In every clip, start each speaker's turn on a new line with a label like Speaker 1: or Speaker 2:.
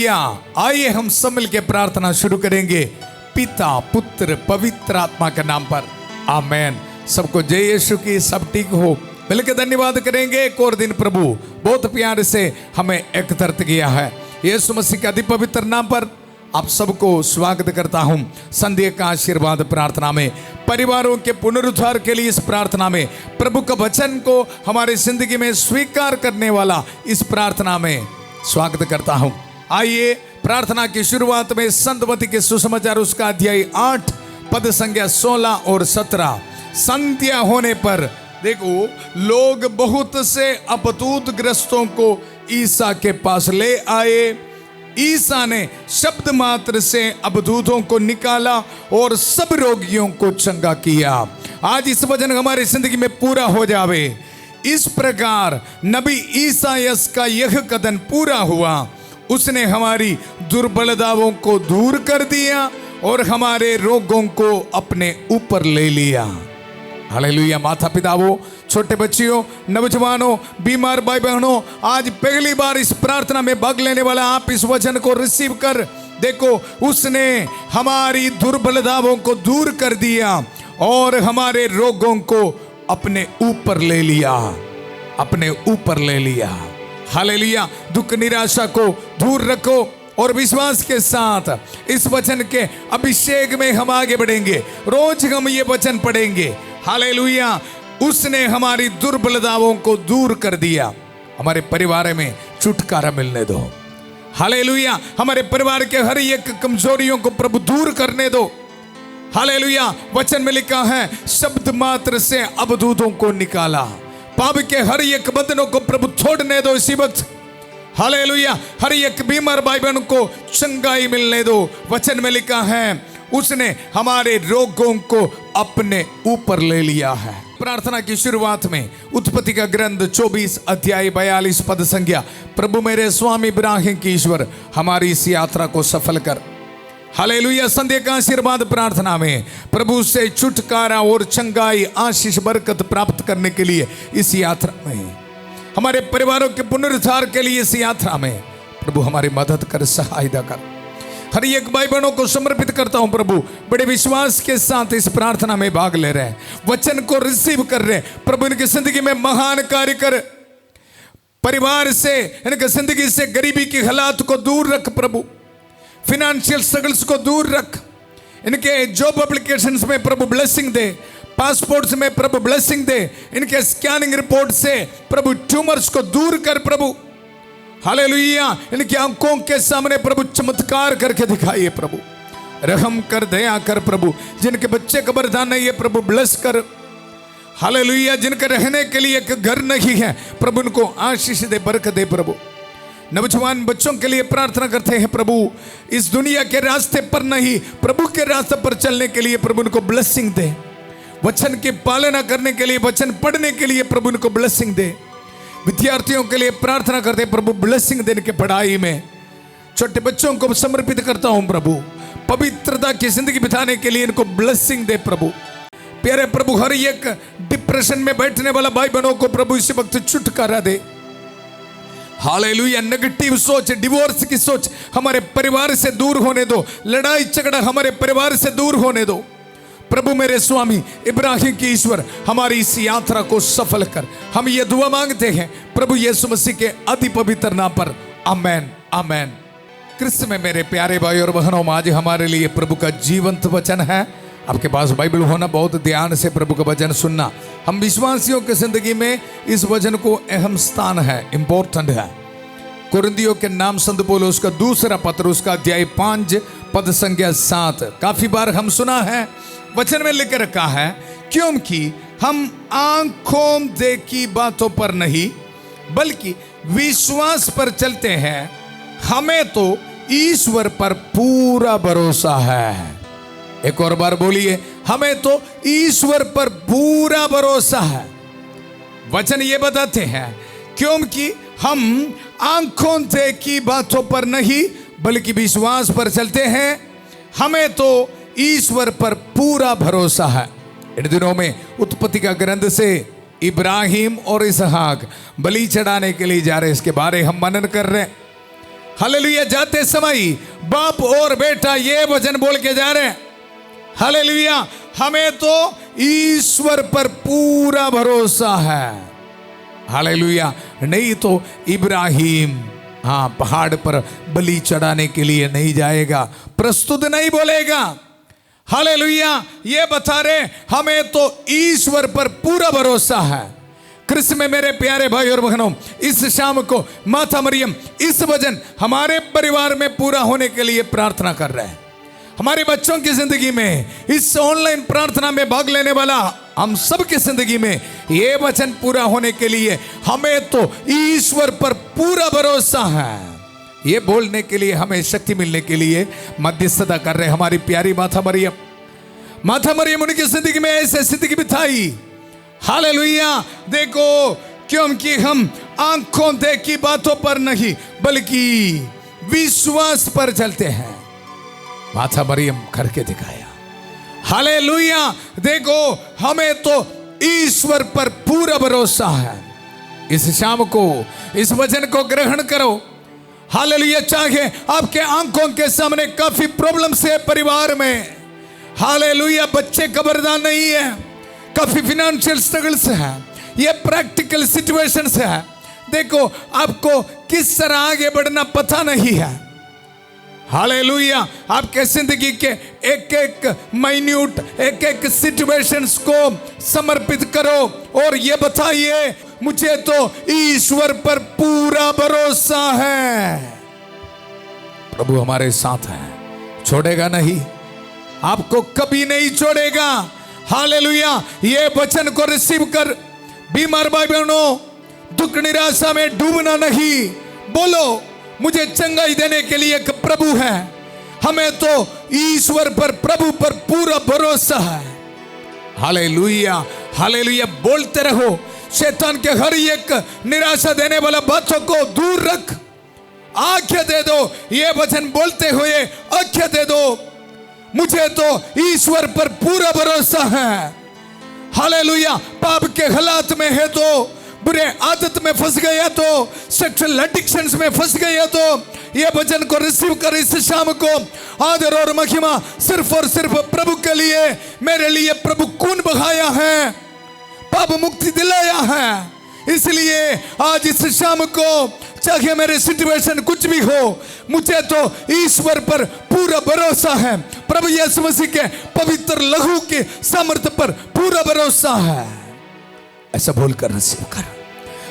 Speaker 1: Hallelujah. आइए हम सब मिलकर प्रार्थना शुरू करेंगे पिता पुत्र पवित्र आत्मा के नाम पर, आमेन। सबको जय यीशु की, सब ठीक हो। मिलकर धन्यवाद करेंगे। एक और दिन प्रभु बहुत प्यार से हमें एकत्रित किया है। यीशु मसीह के अति पवित्र नाम पर आप सबको स्वागत करता हूं। संध्या का आशीर्वाद प्रार्थना में, परिवारों के पुनरुद्धार के लिए इस प्रार्थना में, प्रभु का वचन को हमारी जिंदगी में स्वीकार करने वाला इस प्रार्थना में स्वागत करता हूं। आइए प्रार्थना की शुरुआत में संतमती के सुसमाचार उसका अध्याय 8 पद संख्या 16 और 17। संध्या होने पर देखो, लोग बहुत से अपतूत ग्रस्तों को ईसा के पास ले आए। ईसा ने शब्द मात्र से अबदूतों को निकाला और सब रोगियों को चंगा किया। आज इस वचन हमारी जिंदगी में पूरा हो जावे। इस प्रकार नबी ईसायास का यह कथन पूरा हुआ। उसने हमारी दुर्बलताओं को दूर कर दिया और हमारे रोगों को अपने ऊपर ले लिया। हालेलुया। माता पिताओं, छोटे बच्चियों, नौजवानों, बीमार भाई बहनों, आज पहली बार इस प्रार्थना में भाग लेने वाला आप इस वचन को रिसीव कर देखो। उसने हमारी दुर्बलताओं को दूर कर दिया और हमारे रोगों को अपने ऊपर ले लिया, अपने ऊपर ले लिया। हालेलुया। दुख निराशा को दूर रखो और विश्वास के साथ इस वचन के अभिषेक में हम आगे बढ़ेंगे। रोज हम ये वचन पढ़ेंगे। हालेलुया। उसने हमारी दुर्बलताओं को दूर कर दिया। हमारे परिवार में छुटकारा मिलने दो। हालेलुया। हमारे परिवार के हर एक कमजोरियों को प्रभु दूर करने दो। हालेलुया। वचन में लिखा है, शब्द मात्र से अबदूतों को निकाला। पाप के हर एक बंधनों को प्रभु छोड़ने दो इसी वक्त। हालेलुया। हर एक बीमार भाई बहन को चंगाई मिलने दो। वचन में लिखा है, उसने हमारे रोगों को अपने ऊपर ले लिया है। प्रार्थना की शुरुआत में उत्पत्ति का ग्रंथ 24 अध्याय 42 पद संख्या, प्रभु मेरे स्वामी इब्राहिम की ईश्वर हमारी इस यात्रा को सफल कर। हालेलुया। संध्या का आशीर्वाद प्रार्थना में प्रभु से छुटकारा और चंगाई, आशीष, बरकत प्राप्त करने के लिए इस यात्रा में, हमारे परिवारों के पुनरुद्धार के लिए इस यात्रा में प्रभु हमारी मदद कर, सहायता कर। हर एक भाई बहनों को समर्पित करता हूं प्रभु। बड़े विश्वास के साथ इस प्रार्थना में भाग ले रहे हैं, वचन को रिसीव कर रहे हैं। प्रभु इनकी जिंदगी में महान कार्य कर। परिवार से, इनकी जिंदगी से गरीबी की हालात को दूर रख प्रभु। फिनेंशियल स्ट्रगल्स को दूर रख। इनके जॉब एप्लीकेशंस में प्रभु ब्लेसिंग दे। पासपोर्ट्स में प्रभु ब्लेसिंग दे। इनके स्कैनिंग रिपोर्ट से प्रभु ट्यूमर्स को दूर कर प्रभु। हालेलुया। इनकी आंखों के सामने प्रभु चमत्कार करके दिखाइए प्रभु। रहम कर, दया कर प्रभु। जिनके बच्चे कब्रदान नहीं है प्रभु ब्लेस कर। हालेलुया। जिनके रहने के लिए एक घर नहीं है प्रभु उनको आशीष दे, बरकत दे प्रभु। नौजवान बच्चों के लिए प्रार्थना करते हैं प्रभु, इस दुनिया के रास्ते पर नहीं, प्रभु के रास्ते पर चलने के लिए प्रभु उनको ब्लेसिंग दे। वचन की पालना करने के लिए, वचन पढ़ने के लिए प्रभु उनको ब्लेसिंग दे। विद्यार्थियों के लिए प्रार्थना करते हैं प्रभु, ब्लेसिंग देने के पढ़ाई में। छोटे बच्चों को समर्पित करता हूं प्रभु, पवित्रता की जिंदगी बिताने के लिए इनको ब्लेसिंग दे प्रभु। प्यारे प्रभु, हर एक डिप्रेशन में बैठने वाला भाई बहनों को प्रभु इसी वक्त छुटकारा दे। हालेलुया। नेगेटिव सोच, डिवोर्स की सोच हमारे परिवार से दूर होने दो। लड़ाई झगड़ा हमारे परिवार से दूर होने दो प्रभु। मेरे स्वामी इब्राहिम की ईश्वर हमारी इस यात्रा को सफल कर। हम ये दुआ मांगते हैं प्रभु यीशु मसीह के अति पवित्र नाम पर, आमेन, आमेन। क्रिस्त में मेरे प्यारे भाई और बहनों, आज हमारे लिए प्रभु का जीवंत वचन है। आपके पास बाइबल होना, बहुत ध्यान से प्रभु का वचन सुनना। हम विश्वासियों की जिंदगी में इस वचन को अहम स्थान है, इंपॉर्टेंट है। कुरिन्थियों के नाम संत पौलुस उसका दूसरा पत्र, उसका अध्याय 5 पद संख्या 7। काफी बार हम सुना है, वचन में लिख रखा है, क्योंकि हम आंखों देखी बातों पर नहीं बल्कि विश्वास पर चलते हैं। हमें तो ईश्वर पर पूरा भरोसा है। एक और बार बोलिए, हमें तो ईश्वर पर पूरा भरोसा है। वचन ये बताते हैं, क्योंकि हम आंखों देखी बातों पर नहीं बल्कि विश्वास पर चलते हैं। हमें तो ईश्वर पर पूरा भरोसा है। इन दिनों में उत्पत्ति का ग्रंथ से इब्राहिम और इसहाक बलि चढ़ाने के लिए जा रहे हैं, इसके बारे हम मनन कर रहे हैं। हालेलुया जाते समय बाप और बेटा ये वचन बोल के जा रहे हैं, हालेलुया हमें तो ईश्वर पर पूरा भरोसा है। हालेलुया नहीं तो इब्राहिम पहाड़ पर बलि चढ़ाने के लिए नहीं जाएगा, प्रस्तुत नहीं बोलेगा। हालेलुया ये बता रहे हमें तो ईश्वर पर पूरा भरोसा है। कृष्ण में मेरे प्यारे भाई और बहनों, इस शाम को माता मरियम इस वचन हमारे परिवार में पूरा होने के लिए प्रार्थना कर रहे हैं। हमारे बच्चों की जिंदगी में, इस ऑनलाइन प्रार्थना में भाग लेने वाला हम सब की जिंदगी में ये वचन पूरा होने के लिए हमें तो ईश्वर पर पूरा भरोसा है। ये बोलने के लिए हमें शक्ति मिलने के लिए मध्यस्थता कर रहे हमारी प्यारी माता मरियम। माता मरियम उनकी जिंदगी में ऐसे जिंदगी बिताई। हालेलुया देखो, क्योंकि हम आंखों देखी बातों पर नहीं बल्कि विश्वास पर चलते हैं। माता मरियम करके दिखाया। हालेलुया देखो हमें तो ईश्वर पर पूरा भरोसा है। इस शाम को इस वचन को ग्रहण करो। हालेलुया चाहे आपके आंखों के सामने काफी प्रॉब्लम्स है परिवार में, हालेलुया बच्चे खबरदार नहीं है, काफी फाइनेंशियल स्ट्रगल्स है, ये प्रैक्टिकल सिचुएशंस है, देखो आपको किस तरह आगे बढ़ना पता नहीं है। हालेलुया आपके जिंदगी के एक एक माइन्यूट एक एक सिचुएशंस को समर्पित करो और ये बताइए मुझे तो ईश्वर पर पूरा भरोसा है। प्रभु हमारे साथ है, छोड़ेगा नहीं, आपको कभी नहीं छोड़ेगा। हालेलुया ये वचन को रिसीव कर बीमार भाई बहनों दुख निराशा में डूबना नहीं। बोलो मुझे चंगाई देने के लिए एक प्रभु है, हमें तो ईश्वर पर प्रभु पर पूरा भरोसा है। हालेलुया हालेलुया बोलते रहो, शैतान के हर एक निराशा देने वाला बातों को दूर रख, आंखें दे दो। ये वचन बोलते हुए आंखें दे दो, मुझे तो ईश्वर पर पूरा भरोसा है। हालेलुया पाप के हालात में है तो, बुरे आदत में फंस गया तो, सेक्सुअल एडिक्शंस में फंस गया तो, ये वचन को रिसीव कर इस शाम को आदर और महिमा सिर्फ और सिर्फ प्रभु के लिए। मेरे लिए प्रभु खून बहाया है, पाप मुक्ति दिलाया है, इसलिए आज इस शाम को चाहे मेरे सिचुएशन कुछ भी हो, मुझे तो ईश्वर पर पूरा भरोसा है। प्रभु यीशु मसीह के पवित्र लहू के सामर्थ्य पर पूरा भरोसा है। ऐसा बोलकर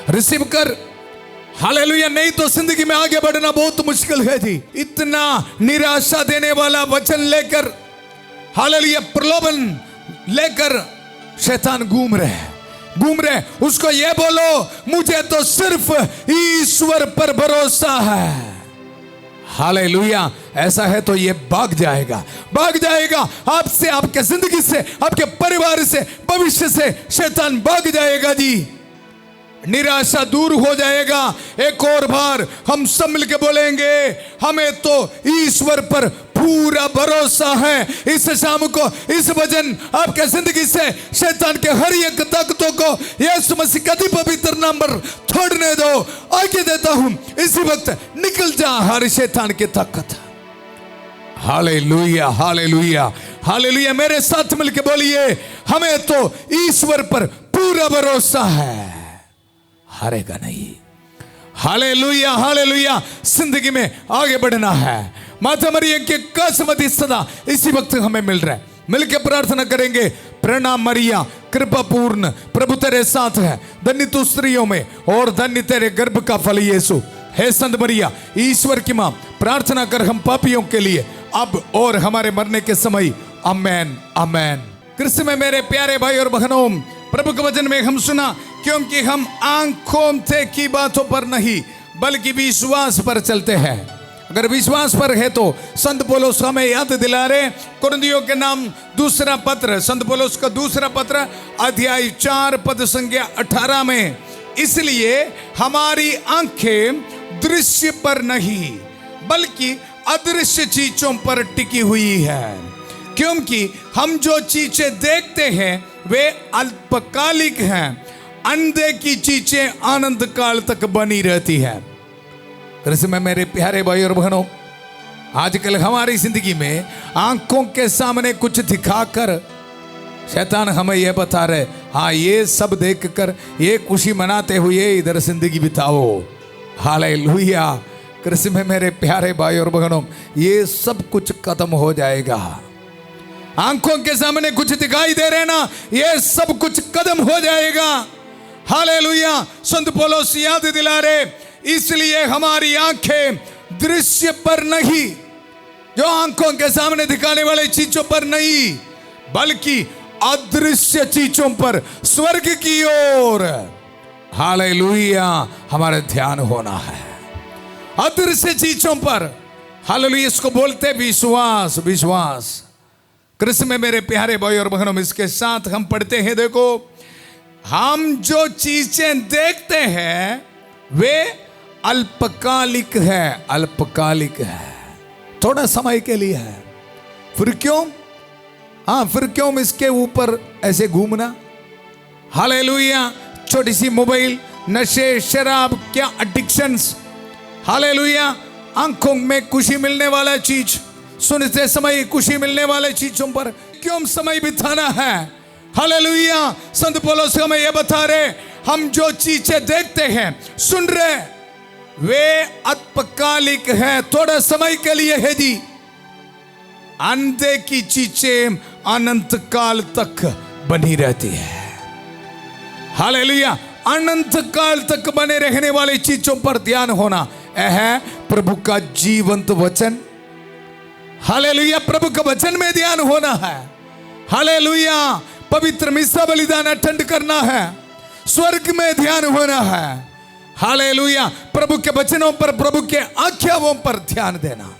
Speaker 1: रिसीव कर। हालेलुया नहीं तो जिंदगी में आगे बढ़ना बहुत मुश्किल है जी। इतना निराशा देने वाला वचन लेकर, हालेलुया प्रलोभन लेकर शैतान घूम रहे, उसको ये बोलो मुझे तो सिर्फ ईश्वर पर भरोसा है। हालेलुया ऐसा है तो ये भाग जाएगा आपसे, आपके जिंदगी से, आपके परिवार से, भविष्य से शैतान भाग जाएगा जी। निराशा दूर हो जाएगा। एक और बार हम सब मिलके बोलेंगे हमें तो ईश्वर पर पूरा भरोसा है। इस शाम को इस वचन आपके जिंदगी से शैतान के हर एक ताकतों को यीशु मसीह का पवित्र नाम पर छोड़ने दो। आगे देता हूं इसी वक्त निकल जा हर शैतान की ताकत। हालेलुया हालेलुया हालेलुया मेरे साथ मिलके बोलिए हमें तो ईश्वर पर पूरा भरोसा है, हारेगा नहीं। हालेलुया हालेलुया जिंदगी में आगे बढ़ना है। माता मरियम के कसमती सदा इसी वक्त हमें मिल रहा है। मिलकर प्रार्थना करेंगे। प्रणाम मरिया कृपा पूर्ण प्रभु तेरे साथ है, धन्य तू स्त्रियों में और धन्य तेरे गर्भ का फल यीशु। हे संत मरिया ईश्वर की मां प्रार्थना कर हम पापियों के लिए अब और हमारे मरने के समय। आमेन आमेन। कृष्ण में मेरे प्यारे भाई और बहनों, प्रभु के वचन में हम सुना क्योंकि हम आंखों देखी बातों पर नहीं बल्कि विश्वास पर चलते हैं। अगर विश्वास पर है तो संत पौलुस हमें याद दिला रहे कुरिन्थियों के नाम दूसरा पत्र, संत पौलुस का दूसरा पत्र अध्याय 4 पद संख्या 18 में, इसलिए हमारी आंखें दृश्य पर नहीं बल्कि अदृश्य चीजों पर टिकी हुई है, क्योंकि हम जो चीजें देखते हैं वे अल्पकालिक हैं, अनदेखी चीजें आनंद काल तक बनी रहती है। इसमें मेरे प्यारे भाई और बहनों, आजकल हमारी जिंदगी में आंखों के सामने कुछ दिखाकर शैतान हमें यह बता रहे, हाँ ये सब देखकर ये खुशी मनाते हुए इधर जिंदगी बिताओ। हालेलुया। कृष्ण में मेरे प्यारे भाई और बहनों, ये सब कुछ खत्म हो जाएगा। आंखों के सामने कुछ दिखाई दे रहे ना, ये सब कुछ खत्म हो जाएगा। हालेलुया। संत पौलुस याद दिला रहे, इसलिए हमारी आंखें दृश्य पर नहीं, जो आंखों के सामने दिखाने वाले चीजों पर नहीं, बल्कि अदृश्य चीजों पर, स्वर्ग की ओर, हालेलुया, हमारा ध्यान होना है। अदृश्य चीजों पर, हालेलुया, इसको बोलते विश्वास। विश्वास। कृष्ण में मेरे प्यारे भाई और बहनों, इसके साथ हम पढ़ते हैं, देखो, हम जो चीजें देखते हैं वे अल्पकालिक है। अल्पकालिक है, थोड़ा समय के लिए है। फिर क्यों? हाँ, फिर क्यों इसके ऊपर ऐसे घूमना? हालेलुया। छोटी सी मोबाइल, नशे, शराब, क्या एडिक्शंस, हालेलुया, आंखों में खुशी मिलने वाला चीज, सुनते समय खुशी मिलने वाले चीजों पर क्यों समय बिताना है? हालेलुया। संत पौलुस हमें यह बता रहे, हम जो चीजें देखते हैं, सुन रहे, वे अल्पकालिक है, थोड़ा समय के लिए है जी। अनदेखी चीजें अनंत काल तक बनी रहती है। हालेलुया। अनंत काल तक बने रहने वाली चीजों पर ध्यान होना है प्रभु का जीवंत वचन। हालेलुया। प्रभु का वचन में ध्यान होना है। हालेलुया। पवित्र मिसा बलिदान अटेंड करना है, स्वर्ग में ध्यान होना है। हालेलुया। प्रभु के वचनों पर, प्रभु के आज्ञाओं पर ध्यान देना।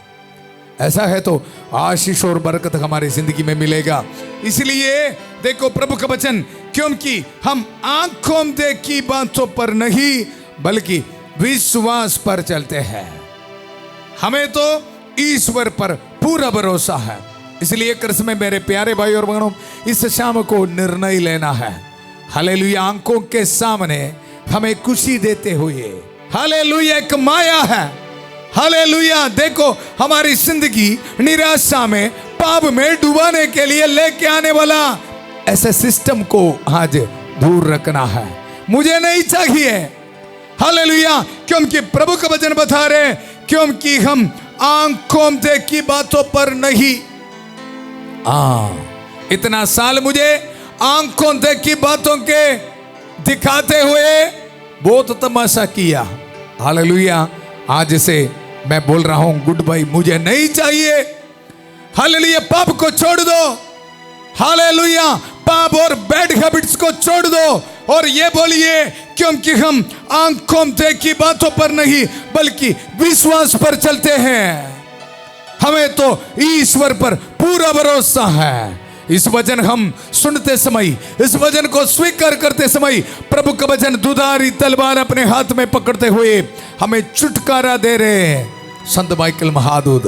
Speaker 1: ऐसा है तो आशीष और बरकत हमारी जिंदगी में मिलेगा। इसलिए देखो, प्रभु का वचन, क्योंकि हम आंखों देखी बातों पर नहीं बल्कि विश्वास पर चलते हैं। हमें तो ईश्वर पर पूरा भरोसा है। इसलिए कृष्ण में मेरे प्यारे भाई और बहनों, इस शाम को निर्णय लेना है। हालेलुया। आंखों के सामने हमें खुशी देते हुए, हालेलुया, एक माया है। हालेलुया। देखो, हमारी जिंदगी निराशा में, पाप में डुबाने के लिए लेके आने वाला ऐसे सिस्टम को आज दूर रखना है। मुझे नहीं चाहिए। हालेलुया। क्योंकि प्रभु का वचन बता रहे, क्योंकि हम आंखों देखी बातों पर नहीं। इतना साल मुझे आंखों देखी बातों के दिखाते हुए बहुत तमाशा किया। हालेलुया। आज से मैं बोल रहा हूं, गुड बाय, मुझे नहीं चाहिए। हालेलुया। पाप को छोड़ दो। हालेलुया। पाप और बैड हैबिट्स को छोड़ दो और ये बोलिए, क्योंकि हम आंखों देखी बातों पर नहीं बल्कि विश्वास पर चलते हैं। हमें तो ईश्वर पर पूरा भरोसा है। इस वचन हम सुनते समय, इस वचन को स्वीकार करते समय, प्रभु का वचन दुधारी तलवार अपने हाथ में पकड़ते हुए हमें छुटकारा दे रहे हैं। संत माइकल महादूत,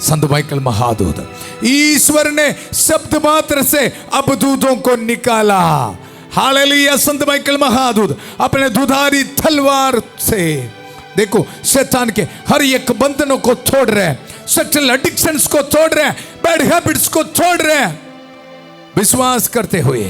Speaker 1: संत माइकल महादूत, ईश्वर ने शब्द मात्र से अबदूतों को निकाला। हालेलुया। संत माइकल महादूत अपने दुधारी तलवार से, देखो, शैतान के हर एक बंधनों को तोड़ रहे हैं, सेक्सुअल एडिक्शंस को तोड़ रहे हैं, बैड हैबिट्स को तोड़ रहे हैं। विश्वास करते हुए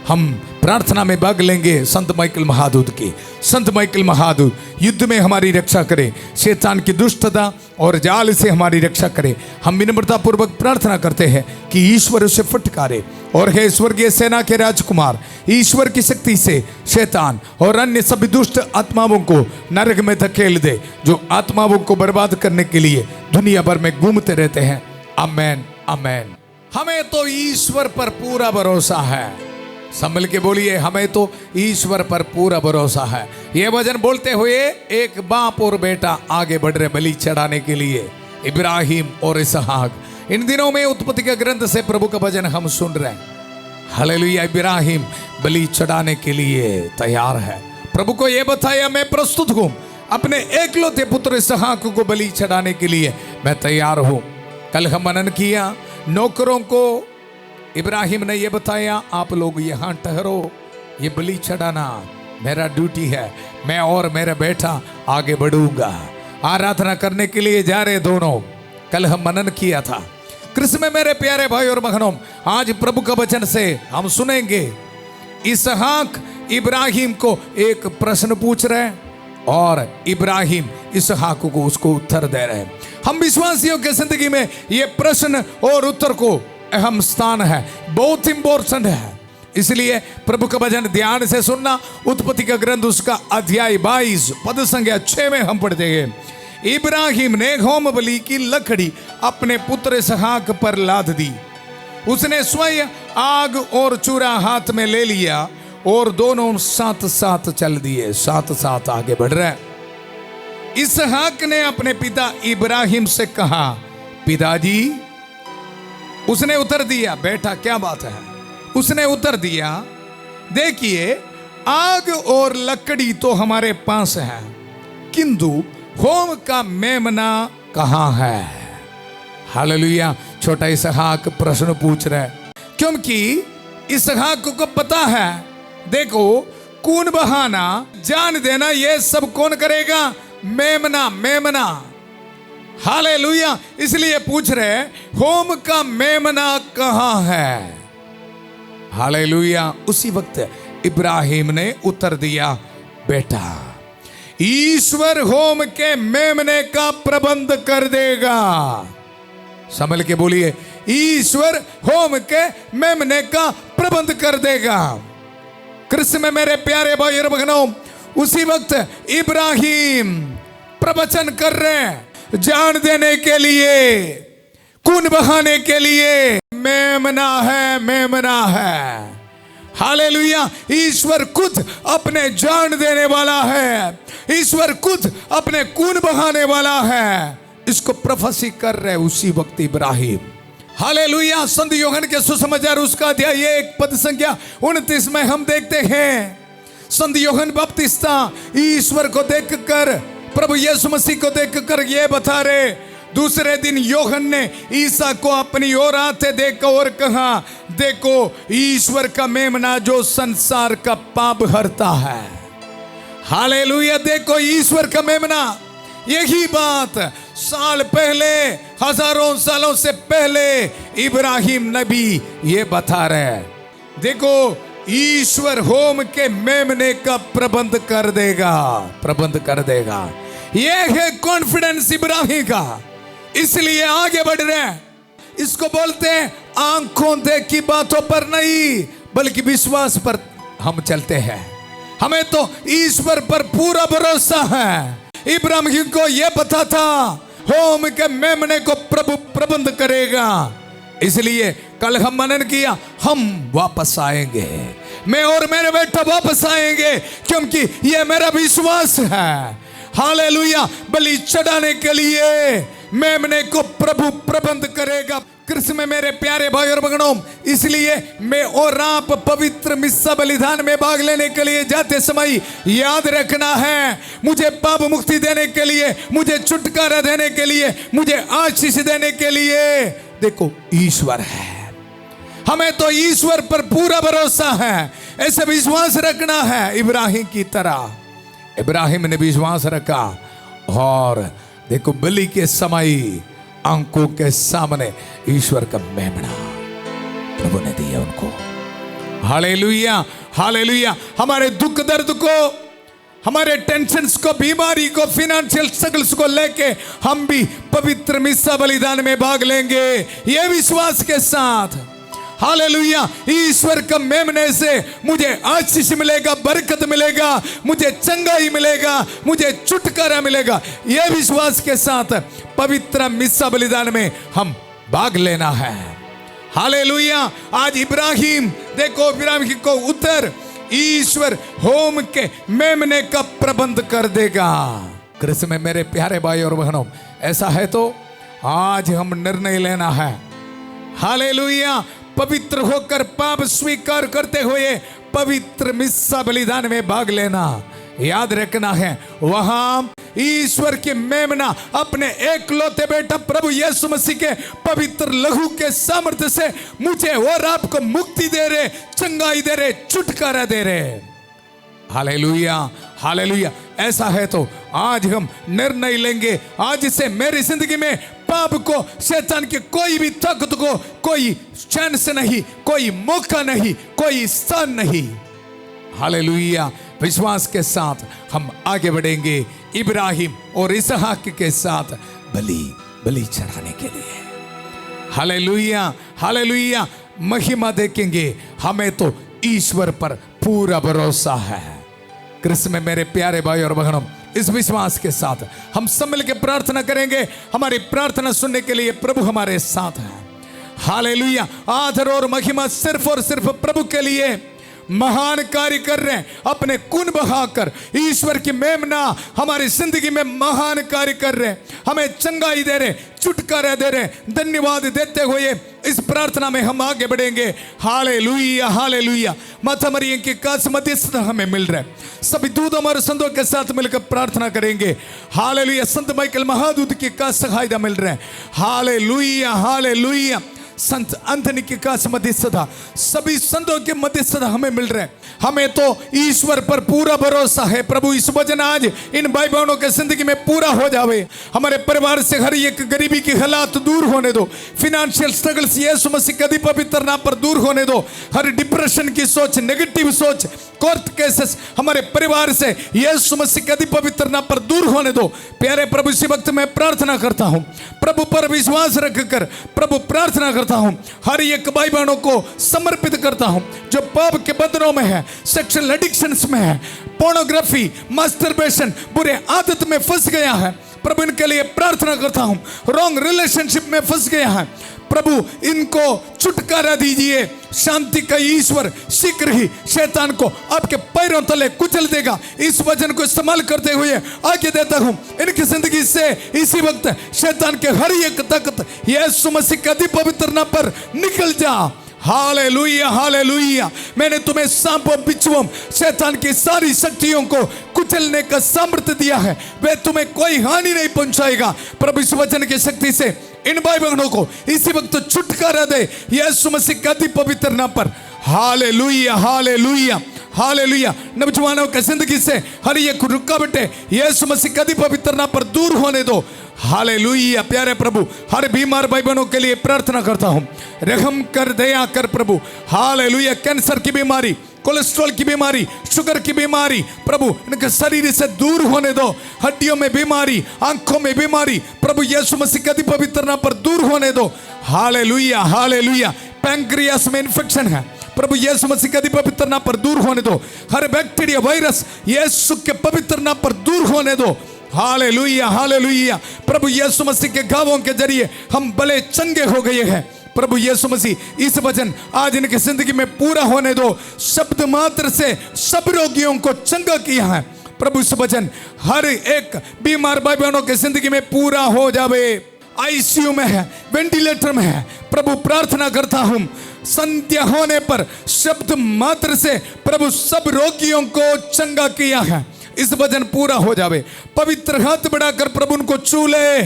Speaker 1: हम प्रार्थना में भाग लेंगे संत माइकल महादूत की। संत माइकल महादूत युद्ध में हमारी रक्षा करे, शैतान की दुष्टता और जाल से हमारी रक्षा करे। हम विनम्रता पूर्वक प्रार्थना करते हैं कि ईश्वर उसे फटकारे और हे स्वर्गीय सेना के राजकुमार, ईश्वर की शक्ति से शैतान और अन्य सभी दुष्ट आत्माओं को नरक में धकेल दे, जो आत्माओं को बर्बाद करने के लिए दुनिया भर में घूमते रहते हैं। आमेन, आमेन। हमें तो ईश्वर पर पूरा भरोसा है। संभल के बोलिए, हमें तो ईश्वर पर पूरा भरोसा है। ये वचन बोलते हुए एक बाप और बेटा आगे बढ़ रहे बलि चढ़ाने के लिए, इब्राहिम और इसहाक। इन दिनों में उत्पत्ति के ग्रंथ से प्रभु का वचन हम सुन रहे हैं। हालेलुया। इब्राहिम बलि चढ़ाने के लिए तैयार है। प्रभु को यह बताया, मैं प्रस्तुत हूं, अपने एकलौते पुत्र इसहाक को बलि चढ़ाने के लिए मैं तैयार हूं। कल हम मनन किया, नौकरों को इब्राहिम ने यह बताया, आप लोग यहां ठहरो, ये बलि चढ़ाना मेरा ड्यूटी है, मैं और मेरा बेटा आगे बढ़ूंगा। आराधना करने के लिए जा रहे दोनों। कल हम मनन किया था। कृष्ण में मेरे प्यारे भाई और बहनों, आज प्रभु का वचन से हम सुनेंगे इसहाक इब्राहिम को एक प्रश्न पूछ रहे हैं और इब्राहिम इसहाक को उसको उत्तर दे रहे हैं। हम विश्वासियों के जिंदगी में ये प्रश्न और उत्तर को अहम स्थान है, बहुत इंपॉर्टेंट है। इसलिए प्रभु का वचन ध्यान से सुनना। उत्पत्ति का ग्रंथ उसका अध्याय 22 पद संख्या 6 में हम पढ़ते हैं। इब्राहिम ने होम बलि की लकड़ी अपने पुत्र इसहाक पर लाद दी। उसने स्वयं आग और चूरा हाथ में ले लिया और दोनों साथ साथ चल दिए, साथ साथ आगे बढ़ रहे। इसहाक ने अपने पिता इब्राहिम से कहा, पिताजी। उसने उत्तर दिया, बेटा क्या बात है? उसने उत्तर दिया, देखिए आग और लकड़ी तो हमारे पास है, किंतु होम का मेमना कहाँ है? हालेलुया। छोटा इसहाक प्रश्न पूछ रहा है, क्योंकि इसहाक को पता है, देखो कौन बहाना जान देना ये सब कौन करेगा? मेमना, मेमना। हालेलुया। इसलिए पूछ रहे होम का मेमना कहाँ है? हालेलुया। उसी वक्त इब्राहिम ने उत्तर दिया, बेटा ईश्वर होम के मेमने का प्रबंध कर देगा। संभल के बोलिए, ईश्वर होम के मेमने का प्रबंध कर देगा। कृष्ण में मेरे प्यारे भाई और बहनों, उसी वक्त इब्राहिम प्रवचन कर रहे हैं जान देने के लिए, कौन बहाने के लिए? मेमना है, मेमना है। हालेलुया। ईश्वर खुद अपने जान देने वाला है, ईश्वर खुद अपने खून बहाने वाला है। इसको प्रोफेसी कर रहे उसी वक्त इब्राहिम। हालेलुया। संत यूहन्ना के सुसमाचार उसका अध्याय 1 पद संख्या 29 में हम देखते हैं, संत यूहन्ना बपतिस्ता ईश्वर को देखकर, प्रभु यीशु मसीह को देखकर ये बता रहे। दूसरे दिन यूहन्ना ने ईसा को अपनी ओर आते देखा और कहा, देखो ईश्वर का मेमना जो संसार का पाप हरता है। हालेलुया। देखो ईश्वर का मेमना। यही बात साल पहले, हजारों सालों से पहले इब्राहिम नबी ये बता रहे। देखो ईश्वर होम के मेमने का प्रबंध कर देगा, प्रबंध कर देगा। ये है कॉन्फिडेंस इब्राहिम का, इसलिए आगे बढ़ रहे हैं। इसको बोलते हैं आंखों देखी बातों पर नहीं, बल्कि विश्वास पर हम चलते हैं। हमें तो ईश्वर पर पूरा भरोसा है। इब्राहिम को यह पता था होम के मेमने को प्रभु प्रबंध करेगा। इसलिए कल हम मनन किया, हम वापस आएंगे, मैं और मेरे बेटा वापस आएंगे, क्योंकि यह मेरा विश्वास है। हालेलुया। बलि चढ़ाने के लिए मेमने को प्रभु प्रबंध करेगा। कृष्ण में मेरे प्यारे भाई और बहनों, इसलिए मैं और आप पवित्र मिस्सा बलिदान में भाग लेने के लिए जाते समय याद रखना है, मुझे पाप मुक्ति देने के लिए, मुझे छुटकारा देने के लिए, मुझे आशीष देने के लिए देखो ईश्वर है। हमें तो ईश्वर पर पूरा भरोसा है, ऐसे विश्वास रखना है इब्राहिम की तरह। इब्राहिम ने विश्वास रखा और देखो बलि के समय आंखों के सामने ईश्वर का मेमना प्रभु ने दिया उनको। Hallelujah, hallelujah. हमारे दुख दर्द को, हमारे टेंशन्स को, बीमारी को, फाइनेंशियल स्ट्रगल्स को लेके हम भी पवित्र मिस्सा बलिदान में भाग लेंगे ये विश्वास के साथ। हालेलुया। ईश्वर का मेमने से मुझे आशीष मिलेगा, बरकत मिलेगा, मुझे चंगाई मिलेगा, मुझे छुटकारा मिलेगा, यह विश्वास के साथ पवित्र मिस्सा बलिदान में हम भाग लेना है। हालेलुया। आज इब्राहिम, देखो इब्राहिम को उत्तर, ईश्वर होम के मेमने का प्रबंध कर देगा। कृष्ण में मेरे प्यारे भाई और बहनों, ऐसा है तो आज हम निर्णय लेना है। हालेलुया। पवित्र होकर पाप स्वीकार करते हुए पवित्र मिस्सा बलिदान में भाग लेना। याद रखना है, वहां ईश्वर के मेमना अपने एकलौते बेटा प्रभु यीशु मसीह के पवित्र लहू के सामर्थ्य से मुझे और आपको मुक्ति दे रहे, चंगाई दे रहे, छुटकारा दे रहे। Hallelujah, hallelujah. ऐसा है तो आज हम निर्णय लेंगे, आज से मेरी जिंदगी में पाप को, शैतान की कोई भी ताकत को कोई चांस नहीं, कोई मौका नहीं, कोई स्थान नहीं। हालेलुया। विश्वास के साथ हम आगे बढ़ेंगे इब्राहिम और इसहाक के साथ बलि चढ़ाने के लिए। Hallelujah, hallelujah. महिमा देखेंगे, हमें तो ईश्वर पर पूरा भरोसा है। कृष्ण में मेरे प्यारे भाई और बहनों, इस विश्वास के साथ हम सब मिलकर प्रार्थना करेंगे। हमारी प्रार्थना सुनने के लिए प्रभु हमारे साथ है। हालेलुया। आदर और महिमा सिर्फ और सिर्फ प्रभु के लिए। महान कार्य कर रहे हैं, अपने खून बहाकर ईश्वर की मेमना हमारी जिंदगी में महान कार्य कर रहे हैं, हमें चंगाई दे रहे, छुटकारा दे रहे। धन्यवाद देते हुए इस प्रार्थना में हम आगे बढ़ेंगे। Hallelujah, hallelujah. माता मरियम की खास मध्यस्थता हमें मिल रहा है। सभी दूतों और संतों के साथ मिलकर प्रार्थना करेंगे। हालेलुया। संत माइकल महादूत की खास सहायता मिल रहा है। Hallelujah, hallelujah. संत एंथनी की खास मध्यस्थता, सभी संतों के मध्यस्थता हमें मिल रहे हैं। हमें तो ईश्वर पर पूरा भरोसा है। प्रभु इस वचन आज इन भाई बहनों के जिंदगी में पूरा हो जावे। हमारे परिवार से हर एक गरीबी की हालात दूर होने दो। फिनेंशियल स्ट्रगल्स यीशु मसीह के अधि पवित्र नाम पर दूर होने दो। हर डिप्रेशन की सोच, नेगेटिव सोच, कोर्ट केसेस हमारे परिवार से यीशु मसीह के अधि पवित्र नाम पर दूर होने दो। प्यारे प्रभु, इसी वक्त मैं प्रार्थना करता हूं, प्रभु पर विश्वास रखकर प्रभु प्रार्थना करता हूं, हर एक भाई बहनों को समर्पित करता हूं जो पाप के बंधनों में है, सेक्सुअल एडिक्शंस में है, पोर्नोग्राफी, मास्टरबेशन, बुरे आदत में फंस गया है। प्रभु इनके लिए प्रार्थना करता हूं, रॉन्ग रिलेशनशिप में फंस गया है। प्रभु इनको छुटकारा दीजिए। शांति का ईश्वर शीघ्र ही शैतान को आपके पैरों तले कुचल देगा। इस वचन को इस्तेमाल करते हुए आगे देता हूं, इनकी जिंदगी से इसी वक्त शैतान के हर एक ताकत यीशु मसीह के अधि पवित्र नाम पर निकल जा। Hallelujah, hallelujah. मैंने तुम्हें सांपों, बिच्छुओं, शैतान की सारी शक्तियों को कुचलने का सामर्थ्य दिया है, वे तुम्हें कोई हानि नहीं पहुंचाएगा। प्रभु इस वचन की शक्ति से इन भाई बहनों को इसी वक्त छुटकारा दे यीशु मसीह के अधि पवित्र नाम पर। Hallelujah, hallelujah, hallelujah. नौजवानों की जिंदगी से हर एक रुकावटें यीशु मसीह के अधि पवित्र नाम पर दूर होने दो। हालेलुया। प्यारे प्रभु, हर बीमार भाई बहनों के लिए प्रार्थना करता हूं, रहम कर, दया कर प्रभु। हालेलुया। कैंसर की बीमारी, कोलेस्ट्रॉल की बीमारी, शुगर की बीमारी प्रभु इनके शरीर से दूर होने दो। हड्डियों में बीमारी, आंखों में बीमारी प्रभु यीशु मसीह के अधि पवित्र नाम पर दूर होने दो। Hallelujah, hallelujah. पैंक्रियास में इन्फेक्शन है, प्रभु यीशु मसीह के अधि पवित्र नाम पर दूर होने दो। हर बैक्टीरिया, वायरस यीशु के पवित्र नाम पर दूर होने दो। Hallelujah, hallelujah. प्रभु यीशु मसीह के घावों के जरिए हम भले चंगे हो गए हैं। प्रभु यीशु मसीह इस वचन आज इनकी जिंदगी में पूरा होने दो। शब्द मात्र से सब रोगियों को चंगा किया है। प्रभु इस वचन हर एक बीमार भाई बहनों की जिंदगी में पूरा हो जावे। आईसीयू में है, वेंटिलेटर में है, प्रभु प्रार्थना करता हूं, संध्या होने पर शब्द मात्र से प्रभु सब रोगियों को चंगा किया है। इस वचन पूरा हो जावे। पवित्र हाथ बढ़ाकर प्रभु उनको छू ले।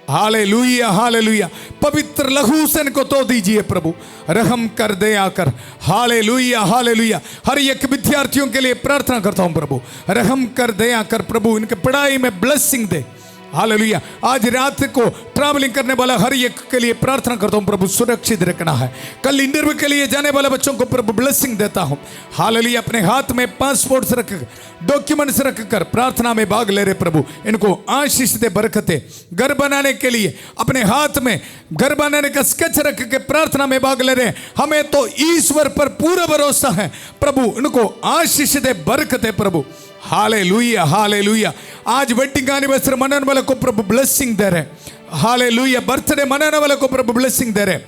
Speaker 1: Hallelujah, hallelujah. पवित्र लहू से इनको तो दीजिए प्रभु, रहम कर, दया कर। Hallelujah, hallelujah. हर एक विद्यार्थियों के लिए प्रार्थना करता हूं प्रभु, रहम कर, दया कर प्रभु, इनके पढ़ाई में ब्लेसिंग दे। हालेलुया। आज रात को ट्रैवलिंग करने वाला हर एक के लिए प्रार्थना करता हूं प्रभु, सुरक्षित रखना है। कल इंटरव्यू के लिए जाने वाले बच्चों को प्रभु ब्लेसिंग देता हूं। हालेलुया। अपने हाथ में पासपोर्ट्स रखकर, डॉक्यूमेंट्स रखकर प्रार्थना में भाग ले रहे प्रभु, इनको आशीष दे, बरकते। घर बनाने के लिए अपने हाथ में घर बनाने का स्केच रख के प्रार्थना में भाग ले रहे। हमें तो ईश्वर पर पूरा भरोसा है प्रभु, इनको आशीष दे, बरकते प्रभु। Hallelujah, hallelujah. आज वेडिंग एनिवर्सरी मनाने वाले को प्रभु ब्लेसिंग दे रहे। हालेलुया। बर्थडे मनाने वाले को प्रभु ब्लेसिंग दे रहे।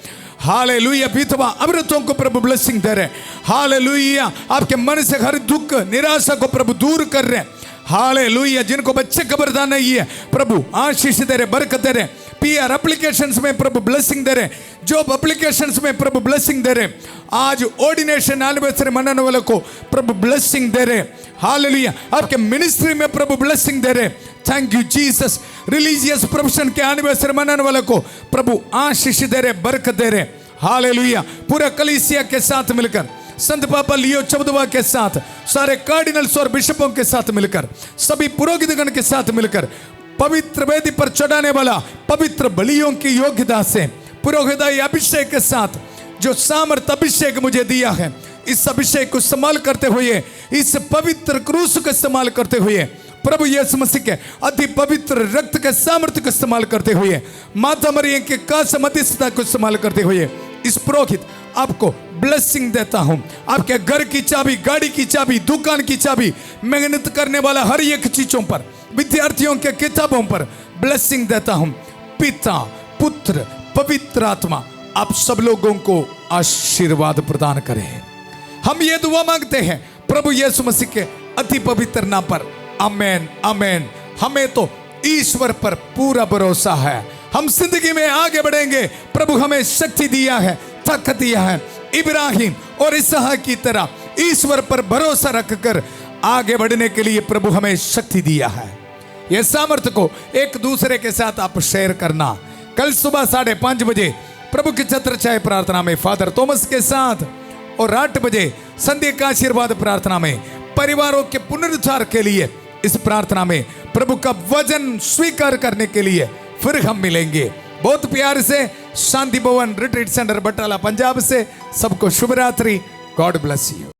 Speaker 1: हालेलुया। विधवा अमृतों को प्रभु ब्लेसिंग दे रहे। हालेलुया। आपके मन से हर दुख, निराशा को प्रभु दूर कर रहे। हालेलुया। जिनको बच्चे खबरदार नहीं है प्रभु आशीष दे रहे, बरकत दे रहे। पीआर एप्लीकेशंस में प्रभु ब्लेसिंग दे रहे, जॉब एप्लीकेशंस में प्रभु ब्लेसिंग दे रहे। आज ऑर्डिनेशन एनिवर्सरी मनाने वालों को प्रभु ब्लेसिंग दे रहे। हालेलुया। आपके मिनिस्ट्री में प्रभु ब्लेसिंग दे रहे। Thank you Jesus. Religious profession के एनिवर्सरी मनाने वालों को प्रभु आशीष दे रहे, बरकत दे रहे। हालेलुया। पूरा कलीसिया के साथ मिलकर संत पापा लियो चौदवा के साथ, सारे कार्डिनल्स और बिशपों के साथ मिलकर, सभी पुरोहितगण के साथ मिलकर पवित्र वेदी पर चढ़ाने वाला पवित्र बलियों की योग्यता से पुरोहिताई अभिषेक के साथ जो सामर्थ अभिषेक मुझे दिया है, इस अभिषेक को इस्तेमाल करते हुए, इस पवित्र क्रूस को इस्तेमाल करते हुए, प्रभु यीशु मसीह के अति पवित्र रक्त के सामर्थ्य को इस्तेमाल करते हुए, माता मरियम के कास मध्यस्थता को इस्तेमाल करते हुए, इस पुरोहित आपको ब्लेसिंग देता हूं। आपके घर की चाबी, गाड़ी की चाबी, दुकान की चाबी, मेहनत करने वाला हर एक चीजों पर, विद्यार्थियों के किताबों पर ब्लेसिंग देता हूं। पिता, पुत्र, पवित्र आत्मा आप सब लोगों को आशीर्वाद प्रदान करें। हम ये दुआ मांगते हैं प्रभु यीशु मसीह के अति पवित्र नाम पर, आमेन आमेन। हमें तो ईश्वर पर पूरा भरोसा है, हम जिंदगी में आगे बढ़ेंगे। प्रभु हमें शक्ति दिया है, ताकत दिया है। इब्राहिम और इसहाक की तरह ईश्वर पर भरोसा रखकर आगे बढ़ने के लिए प्रभु हमें शक्ति दिया है। यह सामर्थ्य को एक दूसरे के साथ आप शेयर करना। कल सुबह 5:30 बजे प्रभु की छत्र छाया प्रार्थना में फादर थॉमस के साथ, और 8 बजे संध्या का आशीर्वाद प्रार्थना में परिवारों के पुनरुद्धार के लिए, इस प्रार्थना में प्रभु का वचन स्वीकार करने के लिए फिर हम मिलेंगे। बहुत प्यार से शांति भवन रिट्रीट सेंटर बटाला पंजाब से सबको शुभ रात्रि। God bless you.